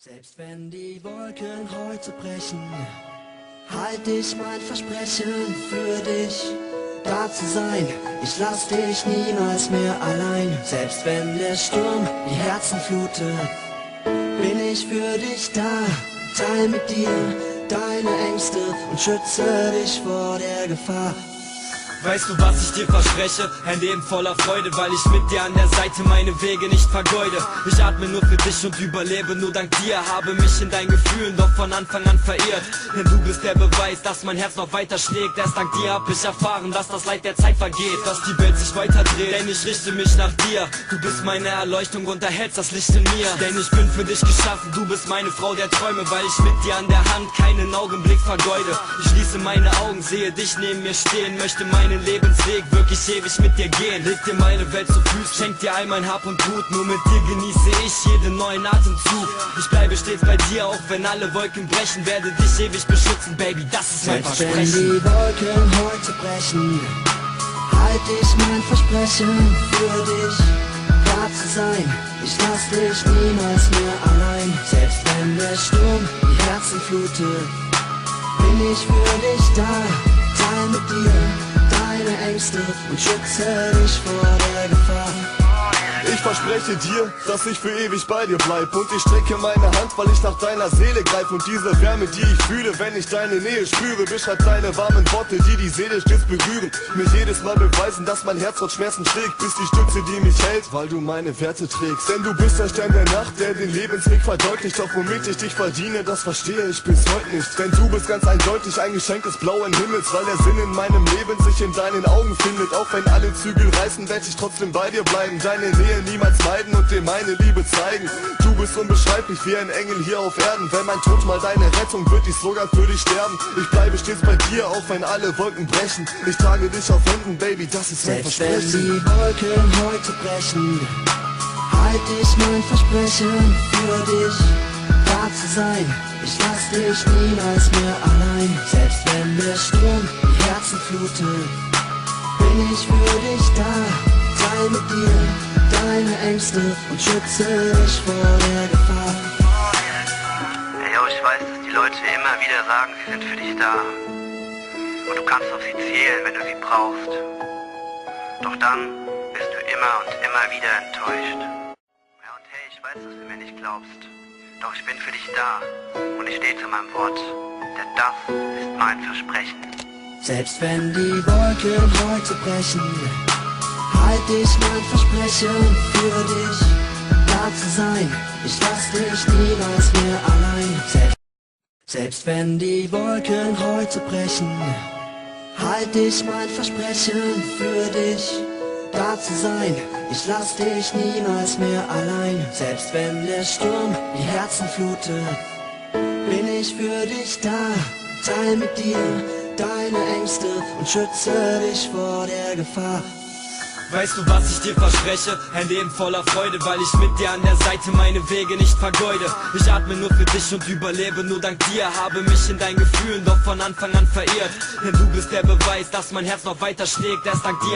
Selbst wenn die Wolken heute brechen, halt ich mein Versprechen für dich, da zu sein. Ich lass dich niemals mehr allein. Selbst wenn der Sturm die Herzen flutet, bin ich für dich da. Teil mit dir deine Ängste und schütze dich vor der Gefahr. Weißt du, was ich dir verspreche? Ein Leben voller Freude, weil ich mit dir an der Seite meine Wege nicht vergeude. Ich atme nur für dich und überlebe nur dank dir. Habe mich in deinen Gefühlen doch von Anfang an verirrt. Denn du bist der Beweis, dass mein Herz noch weiter schlägt. Erst dank dir hab ich erfahren, dass das Leid der Zeit vergeht, dass die Welt sich weiter dreht. Denn ich richte mich nach dir. Du bist meine Erleuchtung und erhältst das Licht in mir. Denn ich bin für dich geschaffen, du bist meine Frau der Träume, weil ich mit dir an der Hand keinen Augenblick vergeude. Ich schließe meine Augen, sehe dich neben mir stehen, möchte meinen Lebensweg wirklich ewig mit dir gehen. Leg dir meine Welt zu Füßen, schenk dir all mein Hab und Gut. Nur mit dir genieße ich jeden neuen Atemzug. Ich bleibe stets bei dir, auch wenn alle Wolken brechen. Werde dich ewig beschützen, Baby, das ist mein Selbst Versprechen. wenn die Wolken heute brechen, halt ich mein Versprechen für dich, da zu sein. Ich lass dich niemals mehr allein. Selbst wenn der Sturm die Herzen flutet, bin ich für dich da. Teil mit dir deine Ängste und schütze dich vor der Gefahr. Ich verspreche dir, dass ich für ewig bei dir bleib. Und ich strecke meine Hand, weil ich nach deiner Seele greif. Und diese Wärme, die ich fühle, wenn ich deine Nähe spüre, beschreibt deine warmen Worte, die die Seele stets berühren. Mich jedes Mal beweisen, dass mein Herz trotz Schmerzen schlägt. Bist die Stütze, die mich hält, weil du meine Werte trägst. Denn du bist der Stern der Nacht, der den Lebensweg verdeutlicht. Doch womit ich dich verdiene, das verstehe ich bis heute nicht. Denn du bist ganz eindeutig ein Geschenk des blauen Himmels, weil der Sinn in meinem Leben sich in deinen Augen findet. Auch wenn alle Zügel reißen, werd ich trotzdem bei dir bleiben. Deine Nähe niemals meiden und dir meine Liebe zeigen. Du bist unbeschreiblich wie ein Engel hier auf Erden. Wenn mein Tod mal deine Rettung wird, ich sogar für dich sterben. Ich bleibe stets bei dir, auch wenn alle Wolken brechen. Ich trage dich auf Händen, Baby, das ist mein Selbst wenn Versprechen. die Wolken heute brechen, halt ich mein Versprechen für dich, da zu sein. Ich lass dich niemals mehr allein. Selbst wenn der Sturm die Herzen flutet, bin ich für dich da. Teil mit dir deine Ängste und schütze dich vor der Gefahr. Hey yo, ich weiß, dass die Leute immer wieder sagen, sie sind für dich da. Und du kannst auf sie zählen, wenn du sie brauchst. Doch dann bist du immer und immer wieder enttäuscht. Ja und hey, ich weiß, dass du mir nicht glaubst. Doch ich bin für dich da und ich stehe zu meinem Wort. Denn das ist mein Versprechen. Selbst wenn die Wolken heute brechen, halt ich mein Versprechen für dich, da zu sein. Ich lass dich niemals mehr allein. Selbst wenn die Wolken heute brechen, halt ich mein Versprechen für dich, da zu sein. Ich lass dich niemals mehr allein. Selbst wenn der Sturm die Herzen flutet, bin ich für dich da. Teil mit dir deine Ängste und schütze dich vor der Gefahr. Weißt du, was ich dir verspreche? Ein Leben voller Freude, weil ich mit dir an der Seite meine Wege nicht vergeude. Ich atme nur für dich und überlebe nur dank dir. Habe mich in deinen Gefühlen doch von Anfang an verirrt. Denn du bist der Beweis, dass mein Herz noch weiter schlägt. Erst dank dir